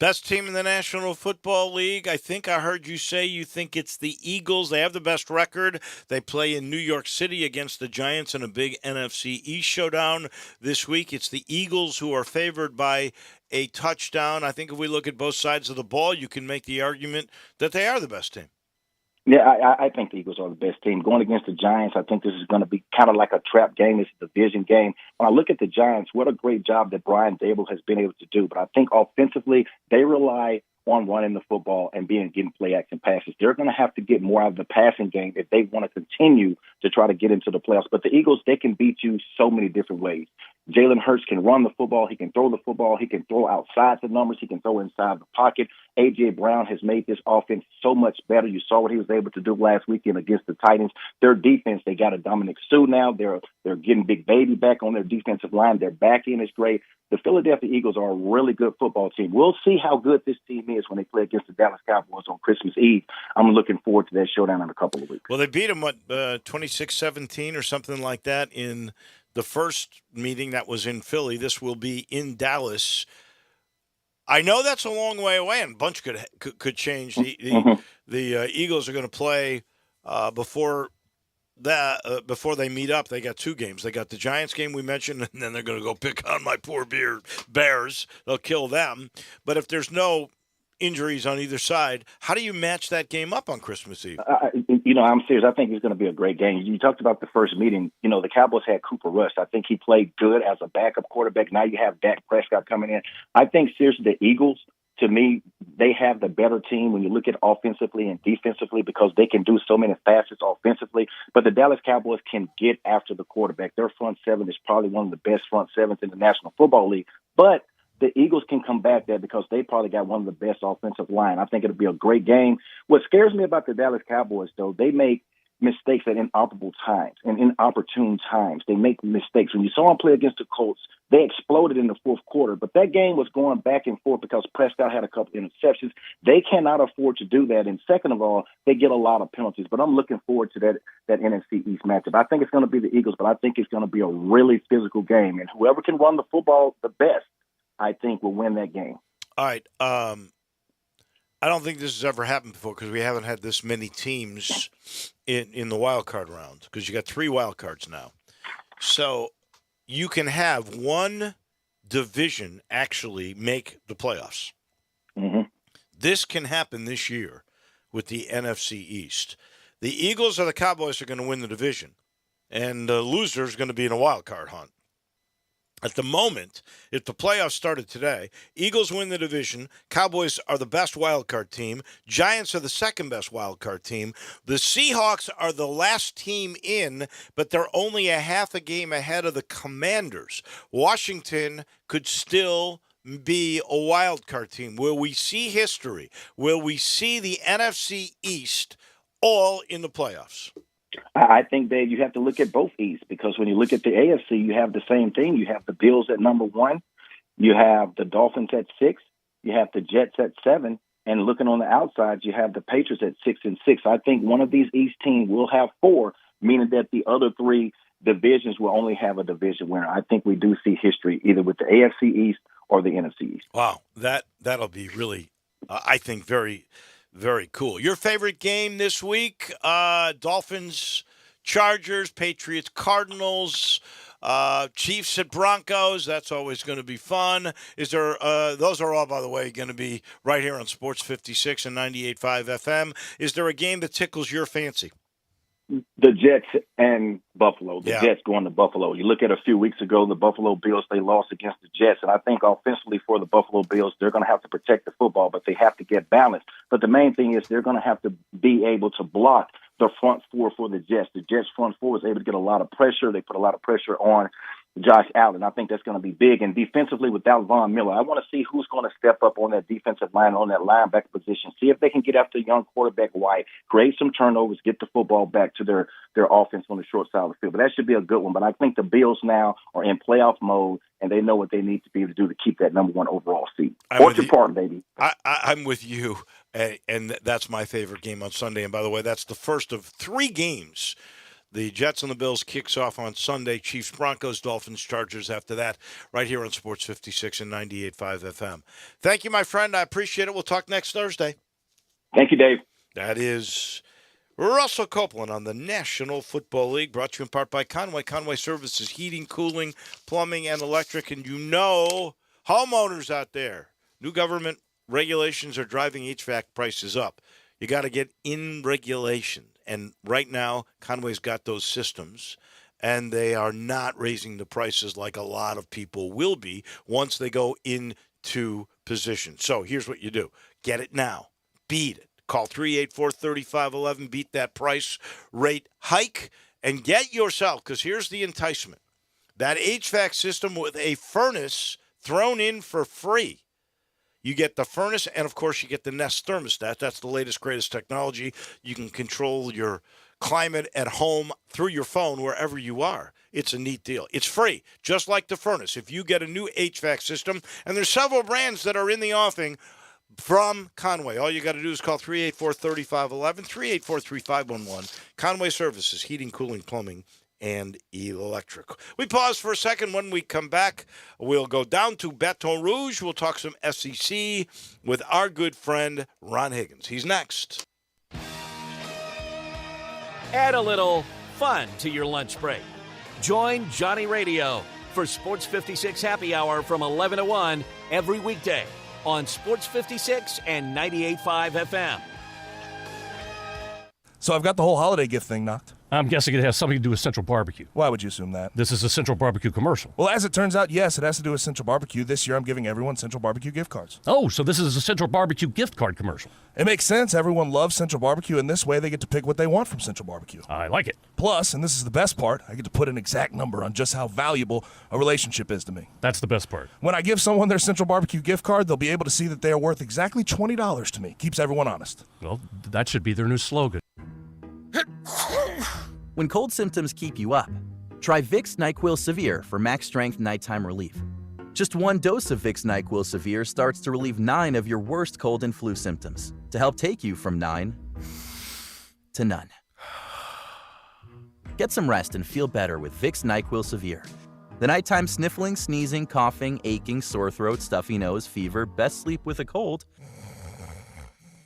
Best team in the National Football League. I think I heard you say you think it's the Eagles. They have the best record. They play in New York City against the Giants in a big NFC East showdown this week. It's the Eagles who are favored by a touchdown. I think if we look at both sides of the ball, you can make the argument that they are the best team. Yeah, I think the Eagles are the best team. Going against the Giants, I think this is going to be kind of like a trap game. It's a division game. When I look at the Giants, what a great job that Brian Dable has been able to do. But I think offensively, they rely on running the football and getting play action passes. They're going to have to get more out of the passing game if they want to continue to try to get into the playoffs. But the Eagles, they can beat you so many different ways. Jalen Hurts can run the football. He can throw the football. He can throw outside the numbers. He can throw inside the pocket. A.J. Brown has made this offense so much better. You saw what he was able to do last weekend against the Titans. Their defense, they got a Dominic Sue now. They're getting Big Baby back on their defensive line. Their back end is great. The Philadelphia Eagles are a really good football team. We'll see how good this team is when they play against the Dallas Cowboys on Christmas Eve. I'm looking forward to that showdown in a couple of weeks. Well, they beat them, 26-17 or something like that in the first meeting that was in Philly. This will be in Dallas. I know that's a long way away, and a bunch could change. The Eagles are going to play before they meet up. They got two games. They got the Giants game we mentioned, and then they're going to go pick on my poor Bears. They'll kill them. But if there's no injuries on either side, how do you match that game up on Christmas Eve? I'm serious. I think it's going to be a great game. You talked about the first meeting. The Cowboys had Cooper Rush. I think he played good as a backup quarterback. Now you have Dak Prescott coming in. I think, seriously, the Eagles, to me, they have the better team when you look at offensively and defensively because they can do so many facets offensively. But the Dallas Cowboys can get after the quarterback. Their front seven is probably one of the best front sevens in the National Football League. But the Eagles can come back there because they probably got one of the best offensive line. I think it'll be a great game. What scares me about the Dallas Cowboys, though, they make mistakes at inoperable times and inopportune times. They make mistakes. When you saw them play against the Colts, they exploded in the fourth quarter. But that game was going back and forth because Prescott had a couple interceptions. They cannot afford to do that. And second of all, they get a lot of penalties. But I'm looking forward to that NFC East matchup. I think it's going to be the Eagles, but I think it's going to be a really physical game. And whoever can run the football the best, I think, will win that game. All right. I don't think this has ever happened before because we haven't had this many teams in the wild card round because you got 3 wild cards now. So you can have one division actually make the playoffs. Mm-hmm. This can happen this year with the NFC East. The Eagles or the Cowboys are going to win the division, and the loser is going to be in a wild card hunt. At the moment, if the playoffs started today, Eagles win the division, Cowboys are the best wild card team, Giants are the second best wild card team, the Seahawks are the last team in, but they're only a half a game ahead of the Commanders. Washington could still be a wild card team. Will we see history? Will we see the NFC East all in the playoffs? I think, Dave, you have to look at both East because when you look at the AFC, you have the same thing. You have the Bills at number 1. You have the Dolphins at 6. You have the Jets at 7. And looking on the outside, you have the Patriots at 6-6. I think one of these East teams will have 4, meaning that the other 3 divisions will only have a division winner. I think we do see history either with the AFC East or the NFC East. Wow, that'll be really, I think, very – very cool. Your favorite game this week? Dolphins, Chargers, Patriots, Cardinals, Chiefs at Broncos. That's always going to be fun. Is there? Those are all, by the way, going to be right here on Sports 56 and 98.5 FM. Is there a game that tickles your fancy? The Jets and Buffalo. The Yeah. Jets going to Buffalo. You look at a few weeks ago, the Buffalo Bills, they lost against the Jets. And I think offensively for the Buffalo Bills, they're going to have to protect the football, but they have to get balanced. But the main thing is they're going to have to be able to block the front 4 for the Jets. The Jets front 4 was able to get a lot of pressure. They put a lot of pressure on Josh Allen. I think that's going to be big. And defensively, without Von Miller, I want to see who's going to step up on that defensive line, on that linebacker position. See if they can get after young quarterback White, create some turnovers, get the football back to their offense on the short side of the field. But that should be a good one. But I think the Bills now are in playoff mode, and they know what they need to be able to do to keep that number 1 overall seed. Orchard Park, baby. I'm with you, and that's my favorite game on Sunday. And by the way, that's the first of 3 games The Jets and the Bills kicks off on Sunday. Chiefs, Broncos, Dolphins, Chargers after that, right here on Sports 56 and 98.5 FM. Thank you, my friend. I appreciate it. We'll talk next Thursday. Thank you, Dave. That is Russell Copeland on the National Football League, brought to you in part by Conway. Conway Services, heating, cooling, plumbing, and electric. And you know, homeowners out there, new government regulations are driving HVAC prices up. You got to get in regulation. And right now, Conway's got those systems, and they are not raising the prices like a lot of people will be once they go into position. So here's what you do. Get it now. Beat it. Call 384-3511. Beat that price rate hike and get yourself, because here's the enticement, that HVAC system with a furnace thrown in for free. You get the furnace, and, of course, you get the Nest thermostat. That's the latest, greatest technology. You can control your climate at home through your phone wherever you are. It's a neat deal. It's free, just like the furnace. If you get a new HVAC system, and there's several brands that are in the offing from Conway, all you got to do is call 384-3511, 384-3511. Conway Services, heating, cooling, plumbing, and electric. We pause for a second. When we come back, we'll go down to Baton Rouge. We'll talk some SEC with our good friend Ron Higgins. He's next. Add a little fun to your lunch break. Join Johnny Radio for Sports 56 Happy Hour from 11 to 1 every weekday on Sports 56 and 98.5 FM. So I've got the whole holiday gift thing knocked. I'm guessing it has something to do with Central Barbecue. Why would you assume that? This is a Central Barbecue commercial. Well, as it turns out, yes, it has to do with Central Barbecue. This year I'm giving everyone Central Barbecue gift cards. Oh, so this is a Central Barbecue gift card commercial. It makes sense. Everyone loves Central Barbecue, and this way they get to pick what they want from Central Barbecue. I like it. Plus, and this is the best part, I get to put an exact number on just how valuable a relationship is to me. That's the best part. When I give someone their Central Barbecue gift card, they'll be able to see that they are worth exactly $20 to me. Keeps everyone honest. Well, that should be their new slogan. When cold symptoms keep you up, try Vicks NyQuil Severe for max strength nighttime relief. Just one dose of Vicks NyQuil Severe starts to relieve 9 of your worst cold and flu symptoms to help take you from 9 to none. Get some rest and feel better with Vicks NyQuil Severe. The nighttime sniffling, sneezing, coughing, aching, sore throat, stuffy nose, fever, best sleep with a cold.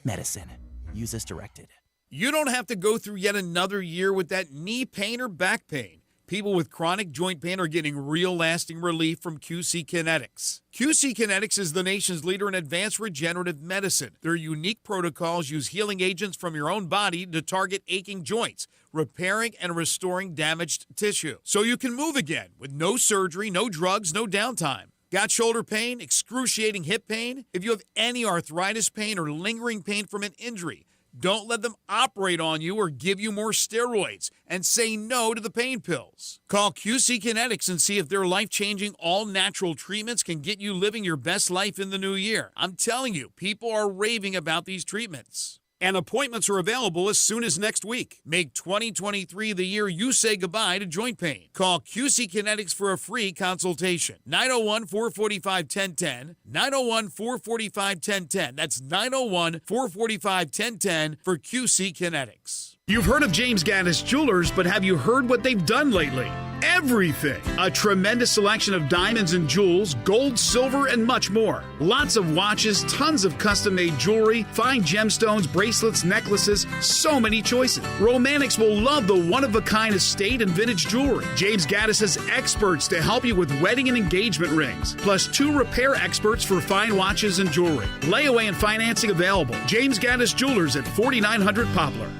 Medicine. Use as directed. You don't have to go through yet another year with that knee pain or back pain. People with chronic joint pain are getting real lasting relief from QC Kinetics. QC Kinetics is the nation's leader in advanced regenerative medicine. Their unique protocols use healing agents from your own body to target aching joints, repairing and restoring damaged tissue, so you can move again with no surgery, no drugs, no downtime. Got shoulder pain, excruciating hip pain? If you have any arthritis pain or lingering pain from an injury, don't let them operate on you or give you more steroids, and say no to the pain pills. Call QC Kinetics and see if their life-changing, all-natural treatments can get you living your best life in the new year. I'm telling you, people are raving about these treatments. And appointments are available as soon as next week. Make 2023 the year you say goodbye to joint pain. Call QC Kinetics for a free consultation. 901-445-1010. 901-445-1010. That's 901-445-1010 for QC Kinetics. You've heard of James Gaddis Jewelers, but have you heard what they've done lately? Everything! A tremendous selection of diamonds and jewels, gold, silver, and much more. Lots of watches, tons of custom-made jewelry, fine gemstones, bracelets, necklaces, so many choices. Romantics will love the one-of-a-kind estate and vintage jewelry. James Gaddis has experts to help you with wedding and engagement rings, plus 2 repair experts for fine watches and jewelry. Layaway and financing available. James Gaddis Jewelers at 4900 Poplar.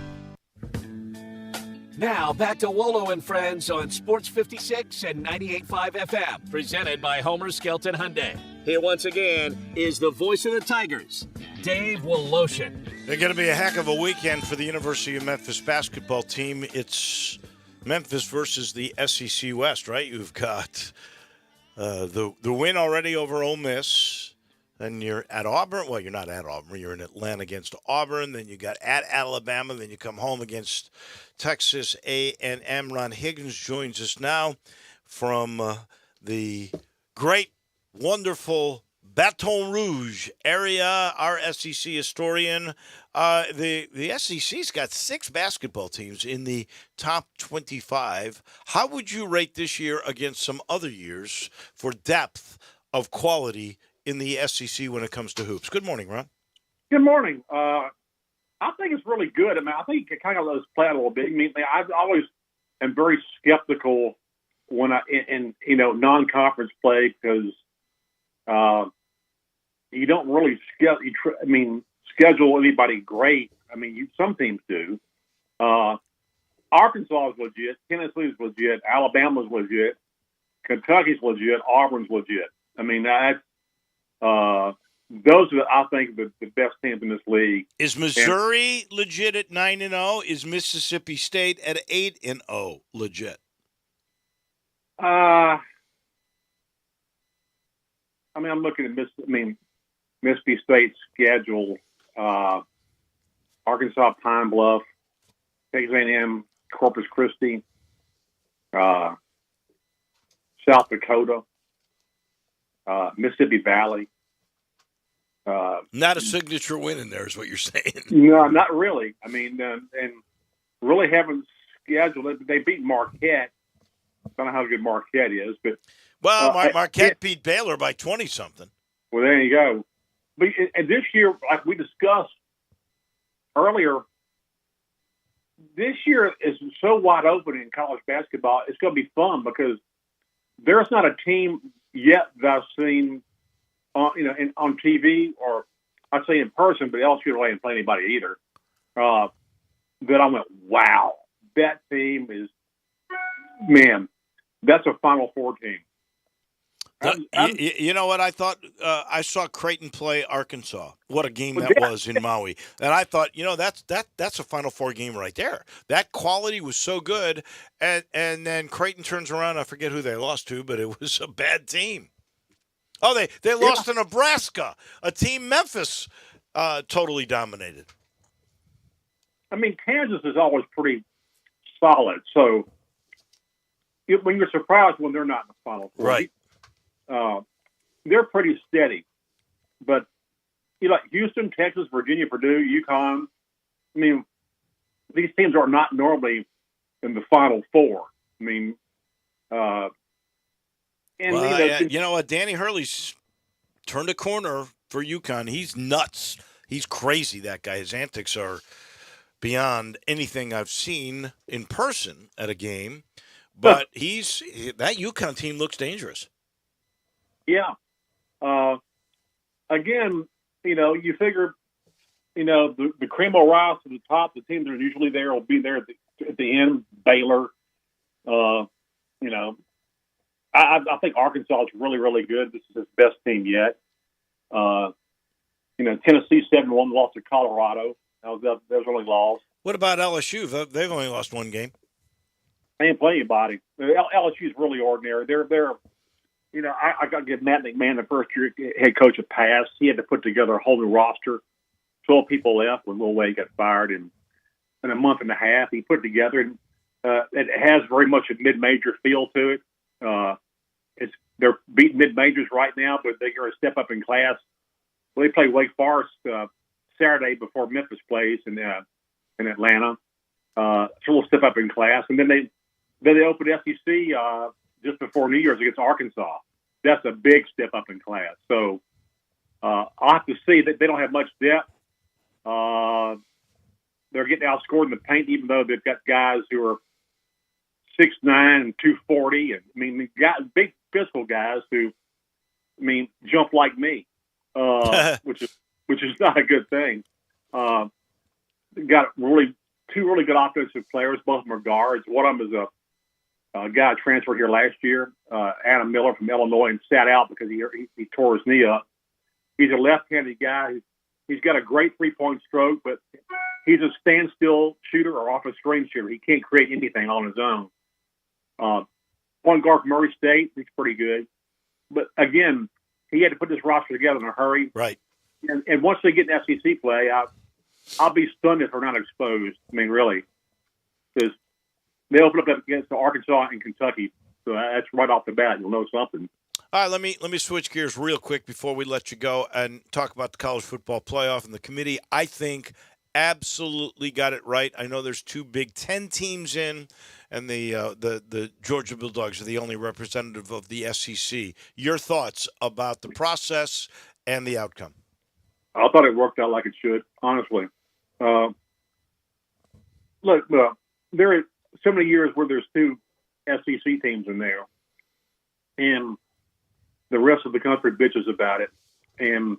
Now back to Wolo and Friends on Sports 56 and 98.5 FM, presented by Homer Skelton Hyundai. Here once again is the voice of the Tigers, Dave Woloshin. They're going to be a heck of a weekend for the University of Memphis basketball team. It's Memphis versus the SEC West, right? You've got the win already over Ole Miss. Then you're at Auburn. Well, you're not at Auburn. You're in Atlanta against Auburn. Then you got at Alabama. Then you come home against Texas A&M. Ron Higgins joins us now from the great, wonderful Baton Rouge area, our SEC historian. The SEC's got 6 basketball teams in the top 25. How would you rate this year against some other years for depth of quality in the SEC when it comes to hoops? Good morning, Ron. Good morning. I think it's really good. I mean, I think it kind of let us play a little bit. I mean, I always am very skeptical when in non-conference play because you don't really schedule anybody great. I mean, some teams do. Arkansas is legit. Tennessee is legit. Alabama's legit. Kentucky's legit. Auburn's legit. I mean, that's those are, I think, the best teams in this league. Is Missouri legit at 9-0? Is Mississippi State at 8-0 legit? I mean, I'm looking at Mississippi State's schedule. Arkansas, Pine Bluff, Texas A&M, Corpus Christi, South Dakota, Mississippi Valley. Not a signature win in there is what you're saying. No, not really. I mean, and really haven't scheduled it. They beat Marquette. I don't know how good Marquette is, but Marquette beat Baylor by 20-something. Well, there you go. But and this year, like we discussed earlier, this year is so wide open in college basketball. It's going to be fun because there's not a team yet that I've seen on TV or I'd say in person, but LSU really ain't play anybody either. That I went, wow, that team is, man, that's a Final Four team. You know what I thought? I saw Creighton play Arkansas. What a game that was in Maui. And I thought, that's a Final Four game right there. That quality was so good. And then Creighton turns around. I forget who they lost to, but it was a bad team. Oh, they lost to Nebraska, a team Memphis totally dominated. I mean, Kansas is always pretty solid. So when you're surprised when they're not in the Final Four. Right. They're pretty steady, but like Houston, Texas, Virginia, Purdue, UConn. I mean, these teams are not normally in the Final Four. I mean, you know what? Danny Hurley's turned a corner for UConn. He's nuts. He's crazy. That guy. His antics are beyond anything I've seen in person at a game. But that UConn team looks dangerous. Yeah. Again, you figure, the cream will rise to the top. The teams that are usually there will be there at the end. Baylor. I think Arkansas is really, really good. This is his best team yet. Tennessee 7-1 lost to Colorado. That was only loss. What about LSU? They've only lost one game. They didn't play anybody. LSU is really ordinary. They're I got to give Matt McMahon, the first year head coach, a pass. He had to put together a whole new roster. 12 people left when Will Wade got fired in a month and a half. He put it together, and it has very much a mid-major feel to it. They're beating mid-majors right now, but they're going to step up in class. Well, they play Wake Forest Saturday before Memphis plays in Atlanta. So we'll step up in class, and then they open SEC just before New Year's against Arkansas. That's a big step up in class. So I'll have to see that they don't have much depth. They're getting outscored in the paint, even though they've got guys who are 6'9" and 240, and big physical guys who, jump like me, which is not a good thing. Got two really good offensive players. Both of them are guards. One of them is a guy transferred here last year, Adam Miller from Illinois, and sat out because he tore his knee up. He's a left-handed guy. He's got a great three-point stroke, but he's a standstill shooter or off-a-screen shooter. He can't create anything on his own. One guard from Murray State, he's pretty good. But, again, he had to put this roster together in a hurry. Right. And once they get in SEC play, I'll be stunned if they're not exposed. Really. Because they open up against Arkansas and Kentucky. So that's right off the bat. You'll know something. All right, let me switch gears real quick before we let you go and talk about the college football playoff and the committee. I think absolutely got it right. I know there's 2 Big Ten teams in, and the Georgia Bulldogs are the only representative of the SEC. Your thoughts about the process and the outcome? I thought it worked out like it should, honestly. Look, there are so many years where there's 2 SEC teams in there, and the rest of the country bitches about it. And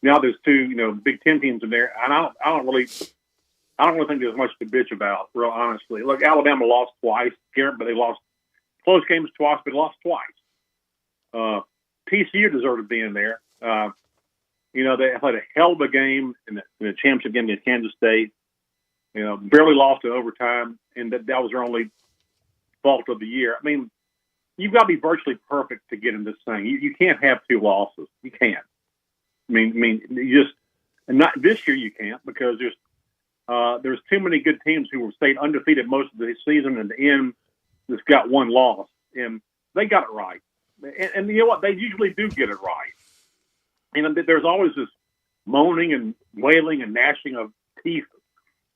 now there's 2, Big Ten teams in there, and I don't really think there's much to bitch about, real honestly. Look, Alabama lost twice, but they lost close games twice, but lost twice. TCU deserved to be in there. They played a hell of a game in the championship game against Kansas State. Barely lost in overtime, and that was their only fault of the year. I mean, you've got to be virtually perfect to get in this thing. You can't have 2 losses. You can't. I mean, you just not this year. You can't because there's too many good teams who have stayed undefeated most of the season, and the end just got 1 loss, and they got it right. And you know what? They usually do get it right. And there's always this moaning and wailing and gnashing of teeth,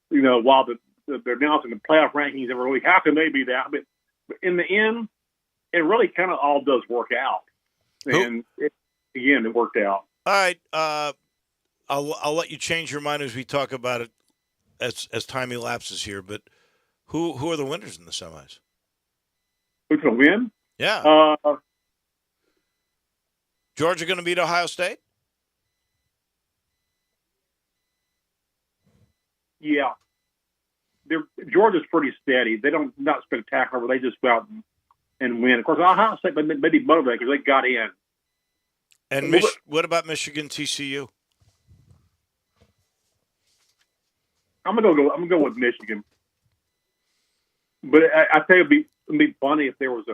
while they're announcing the playoff rankings every week. How can they be that? But in the end, it really kind of all does work out. And it worked out. All right. I'll let you change your mind as we talk about it as time elapses here. But who are the winners in the semis? Who's going to win? Yeah. Georgia going to beat Ohio State? Yeah. Georgia's pretty steady. They not spectacular, but they just go out and win. Of course, Ohio State maybe motivated because they got in. And what about Michigan, TCU? I'm gonna go with Michigan. But I tell you, it'd be funny if there was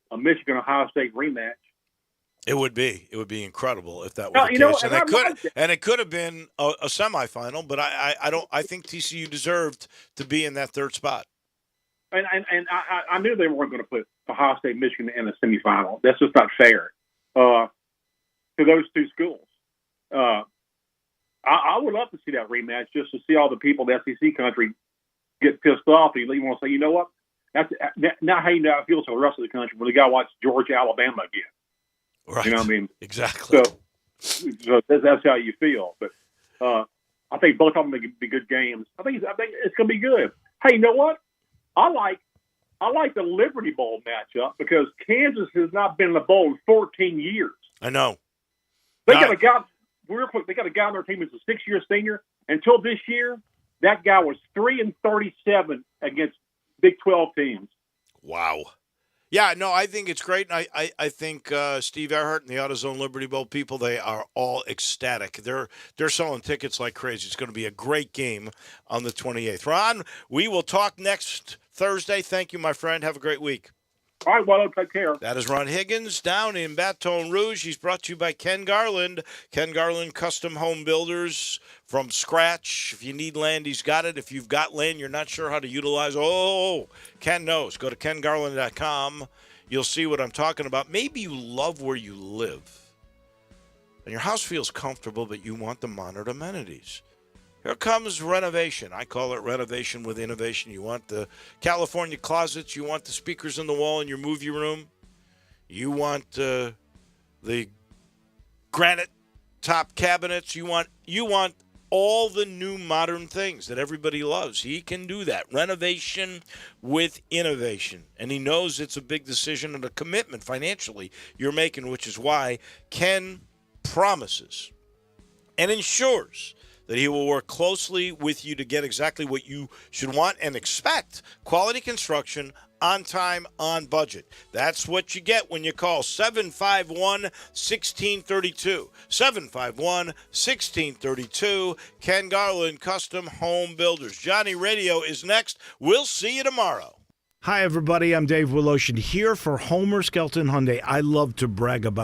a Michigan Ohio State rematch. It would be. It would be incredible if that were the case. And it could have been a semifinal, but I think TCU deserved to be in that 3rd spot. And I knew they weren't going to put Ohio State, Michigan in a semifinal. That's just not fair to those 2 schools. I would love to see that rematch just to see all the people in the SEC country get pissed off. And you want to say, you know what? That's not how it feels for the rest of the country when they got to watch Georgia, Alabama again. Right. You know what I mean? Exactly. So that's how you feel. But I think both of them will be good games. I think it's going to be good. Hey, you know what? I like the Liberty Bowl matchup because Kansas has not been in the bowl in 14 years. I know. They got a guy real quick. They got a guy on their team who's a 6-year senior. Until this year, that guy was 3-37 against Big 12 teams. Wow. Yeah, no, I think it's great. And I think Steve Earhart and the AutoZone Liberty Bowl people, they are all ecstatic. They're selling tickets like crazy. It's going to be a great game on the 28th. Ron, we will talk next Thursday. Thank you, my friend. Have a great week. All right, Wolo, take care. That is Ron Higgins down in Baton Rouge. He's brought to you by Ken Garland. Ken Garland Custom Home Builders from scratch. If you need land, he's got it. If you've got land you're not sure how to utilize, Ken knows. Go to kengarland.com. You'll see what I'm talking about. Maybe you love where you live, and your house feels comfortable, but you want the modern amenities. Here comes renovation. I call it renovation with innovation. You want the California closets. You want the speakers in the wall in your movie room. You want the granite top cabinets. You want all the new modern things that everybody loves. He can do that. Renovation with innovation. And he knows it's a big decision and a commitment financially you're making, which is why Ken promises and ensures that he will work closely with you to get exactly what you should want and expect. Quality construction, on time, on budget. That's what you get when you call 751-1632. 751-1632. Ken Garland, Custom Home Builders. Johnny Radio is next. We'll see you tomorrow. Hi, everybody. I'm Dave Woloshin here for Homer Skelton Hyundai. I love to brag about